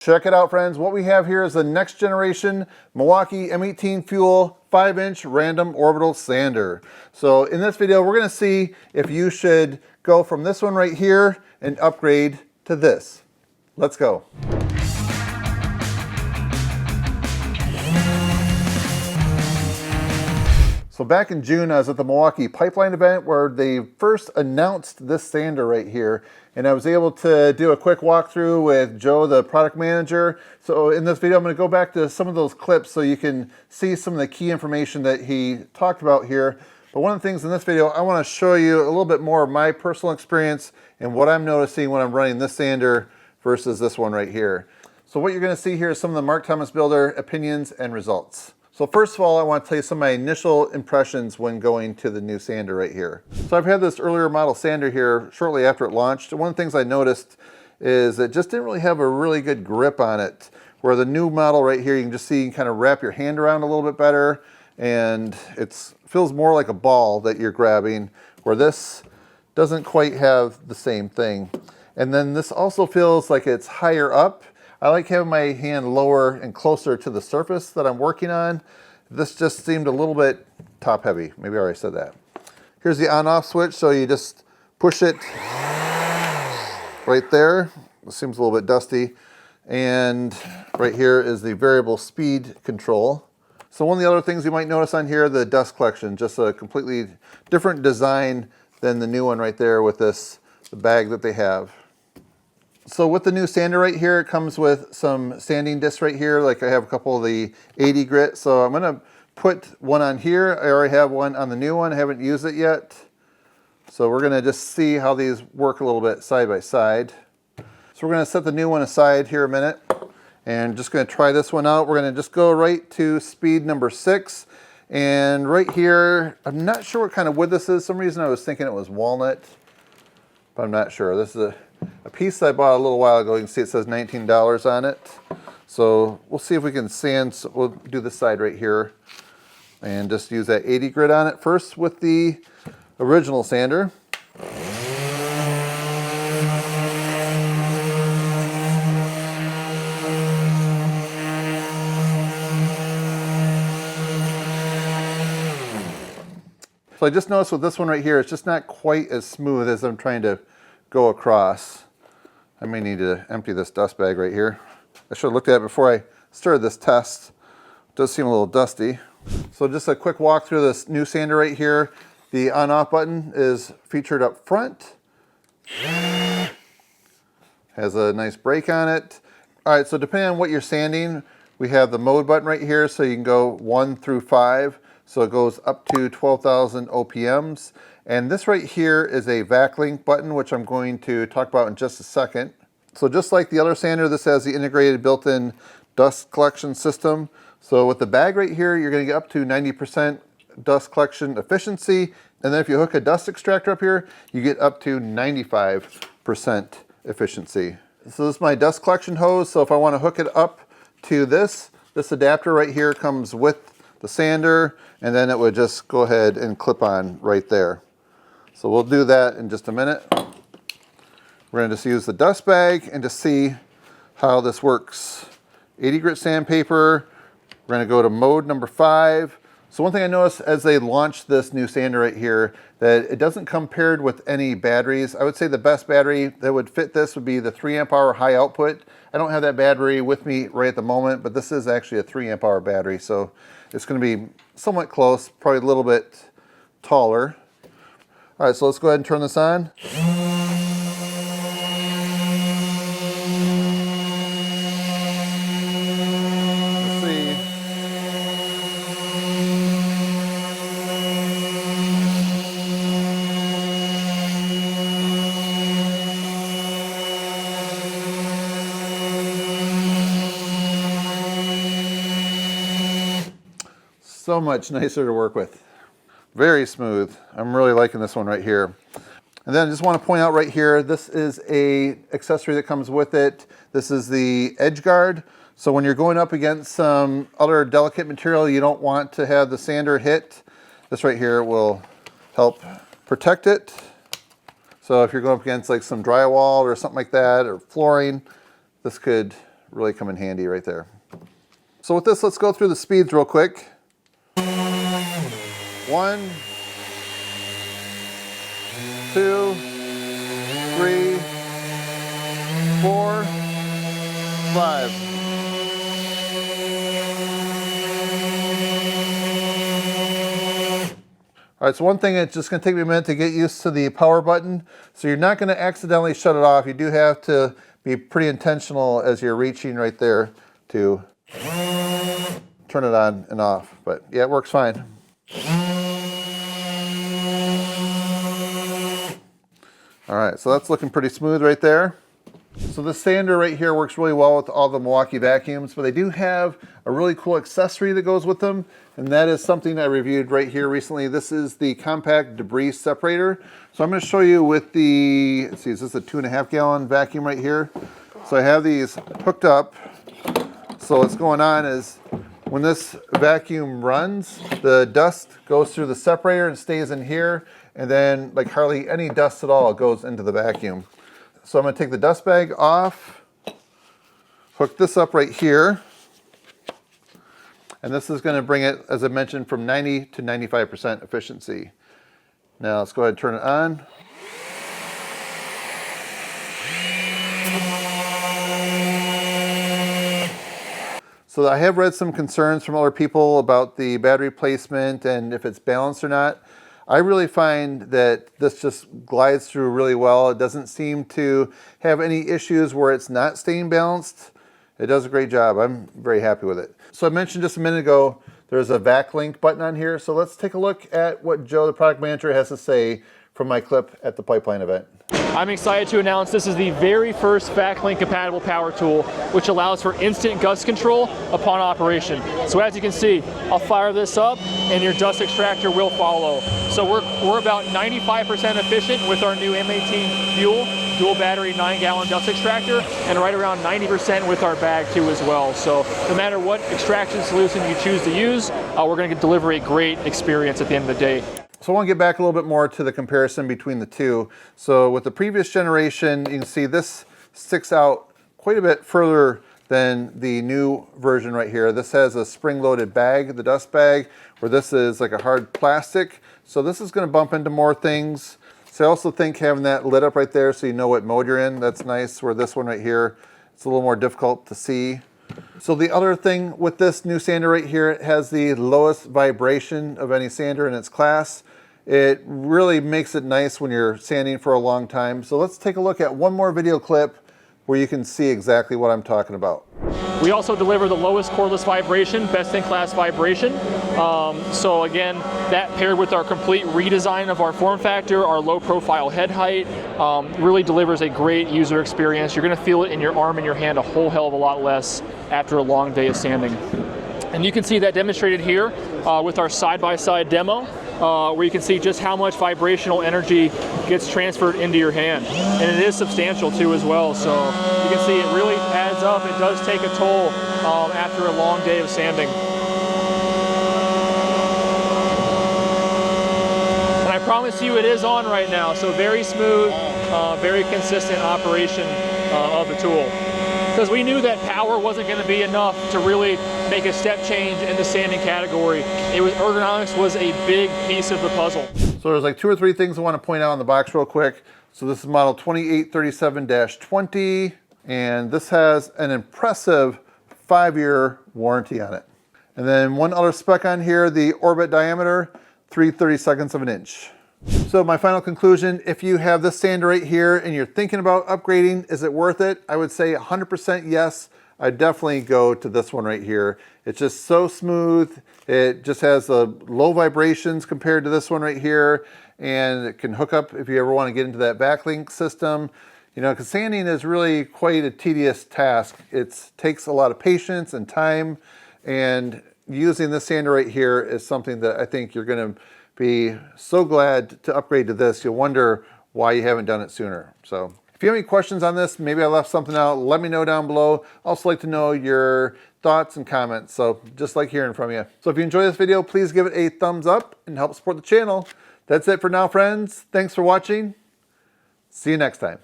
Check it out, friends. What we have here is the next generation Milwaukee M18 Fuel 5-inch Random Orbital Sander. So in this video, we're going to see if you should go from this one right here and upgrade to this. Let's go. So back in June, I was at the Milwaukee Pipeline event where they first announced this sander right here. And I was able to do a quick walkthrough with Joe, the product manager. So in this video, I'm going to go back to some of those clips so you can see some of the key information that he talked about here. But one of the things in this video, I want to show you a little bit more of my personal experience and what I'm noticing when I'm running this sander versus this one right here. So what you're going to see here is some of the Mark Thomas Builder opinions and results. So first of all, I want to tell you some of my initial impressions when going to the new sander right here. So I've had this earlier model sander here shortly after it launched. One of the things I noticed is it just didn't really have a really good grip on it. Where the new model right here, you can just see, you can kind of wrap your hand around a little bit better, and it feels more like a ball that you're grabbing, where this doesn't quite have the same thing. And then this also feels like it's higher up. I like having my hand lower and closer to the surface that I'm working on. This just seemed a little bit top heavy. Maybe I already said that. Here's the on-off switch, so you just push it right there. It seems a little bit dusty. And right here is the variable speed control. So one of the other things you might notice on here, the dust collection, just a completely different design than the new one right there with this, the bag that they have. So with the new sander right here, it comes with some sanding discs right here. Like I have a couple of the 80 grit. So I'm going to put one on here. I already have one on the new one. I haven't used it yet. So we're going to just see how these work a little bit side by side. So we're going to set the new one aside here a minute. And just going to try this one out. We're going to just go right to speed number 6. And right here, I'm not sure what kind of wood this is. For some reason I was thinking it was walnut, but I'm not sure. This is a piece I bought a little while ago. You can see it says $19 on it. So we'll see if we can sand. So we'll do this side right here and just use that 80 grit on it first with the original sander. So I just noticed with this one right here, it's just not quite as smooth as I'm trying to go across. I may need to empty this dust bag right here. I should have looked at it before I started this test. It does seem a little dusty. So just a quick walk through this new sander right here. The on-off button is featured up front. Has a nice brake on it. All right, so depending on what you're sanding, we have the mode button right here, so you can go 1 through 5. So it goes up to 12,000 OPMs. And this right here is a vac link button, which I'm going to talk about in just a second. So just like the other sander, this has the integrated built-in dust collection system. So with the bag right here, you're going to get up to 90% dust collection efficiency. And then if you hook a dust extractor up here, you get up to 95% efficiency. So this is my dust collection hose. So if I want to hook it up to this adapter right here comes with the sander, and then it would just go ahead and clip on right there. So we'll do that in just a minute. We're going to just use the dust bag and just see how this works. 80 grit sandpaper. We're going to go to mode number 5. So one thing I noticed as they launched this new sander right here, that it doesn't come paired with any batteries. I would say the best battery that would fit this would be the 3 amp hour high output. I don't have that battery with me right at the moment, but this is actually a 3 amp hour battery. So it's going to be somewhat close, probably a little bit taller. All right, so let's go ahead and turn this on. Let's see. So much nicer to work with. Very smooth. I'm really liking this one right here. And then I just want to point out right here, this is a accessory that comes with it. This is the edge guard. So when you're going up against some other delicate material you don't want to have the sander hit, this right here will help protect it. So if you're going up against like some drywall or something like that, or flooring, this could really come in handy right there. So with this, let's go through the speeds real quick. 1, 2, 3, 4, 5. All right, so one thing, it's just gonna take me a minute to get used to the power button. So you're not gonna accidentally shut it off. You do have to be pretty intentional as you're reaching right there to turn it on and off. But yeah, it works fine. All right, so that's looking pretty smooth right there. So the sander right here works really well with all the Milwaukee vacuums, but they do have a really cool accessory that goes with them, and that is something I reviewed right here recently. This is the compact debris separator. So I'm going to show you with the, let's see, is this a 2.5 gallon vacuum right here? So I have these hooked up. So what's going on is when this vacuum runs, the dust goes through the separator and stays in here, and then like hardly any dust at all goes into the vacuum. So I'm going to take the dust bag off, hook this up right here, and this is going to bring it, as I mentioned, from 90 to 95% efficiency. Now let's go ahead and turn it on. So I have read some concerns from other people about the battery placement and if it's balanced or not. I really find that this just glides through really well. It doesn't seem to have any issues where it's not staying balanced. It does a great job. I'm very happy with it. So I mentioned just a minute ago, there's a vac link button on here. So let's take a look at what Joe, the product manager, has to say from my clip at the pipeline event. I'm excited to announce this is the very first backlink compatible power tool, which allows for instant gust control upon operation. So as you can see, I'll fire this up and your dust extractor will follow. So we're about 95% efficient with our new M18 fuel, dual battery 9-gallon dust extractor, and right around 90% with our bag too as well. So no matter what extraction solution you choose to use, we're going to deliver a great experience at the end of the day. So I want to get back a little bit more to the comparison between the two. So with the previous generation, you can see this sticks out quite a bit further than the new version right here. This has a spring-loaded bag, the dust bag, where this is like a hard plastic. So this is going to bump into more things. So I also think having that lit up right there so you know what mode you're in, that's nice, where this one right here, it's a little more difficult to see. So the other thing with this new sander right here, it has the lowest vibration of any sander in its class. It really makes it nice when you're sanding for a long time. So let's take a look at one more video clip where you can see exactly what I'm talking about. We also deliver the lowest cordless vibration, best in class vibration. So again, that paired with our complete redesign of our form factor, our low profile head height, really delivers a great user experience. You're going to feel it in your arm and your hand a whole hell of a lot less after a long day of sanding. And you can see that demonstrated here with our side-by-side demo, where you can see just how much vibrational energy gets transferred into your hand. And it is substantial too as well. So you can see it really adds up. It does take a toll after a long day of sanding. And I promise you it is on right now. So very smooth, very consistent operation of the tool. Because we knew that power wasn't going to be enough to really make a step change in the sanding category. Ergonomics was a big piece of the puzzle. So there's like 2 or 3 things I want to point out on the box real quick. So this is model 2837-20, and this has an impressive 5-year warranty on it. And then one other spec on here, the orbit diameter, 3/32 of an inch. So my final conclusion, if you have this sander right here and you're thinking about upgrading, is it worth it? I would say 100% yes. I'd definitely go to this one right here. It's just so smooth. It just has the low vibrations compared to this one right here. And it can hook up if you ever want to get into that backlink system. You know, because sanding is really quite a tedious task. It takes a lot of patience and time. And using this sander right here is something that I think you're going to be so glad to upgrade to this. You'll wonder why you haven't done it sooner. So if you have any questions on this, maybe I left something out, let me know down below. I also like to know your thoughts and comments. So just like hearing from you. So if you enjoy this video, please give it a thumbs up and help support the channel. That's it for now, friends. Thanks for watching. See you next time.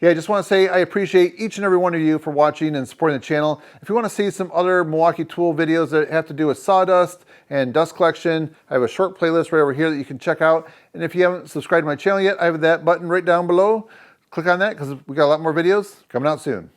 Yeah, I just want to say I appreciate each and every one of you for watching and supporting the channel. If you want to see some other Milwaukee tool videos that have to do with sawdust and dust collection, I have a short playlist right over here that you can check out. And if you haven't subscribed to my channel yet, I have that button right down below. Click on that because we got a lot more videos coming out soon.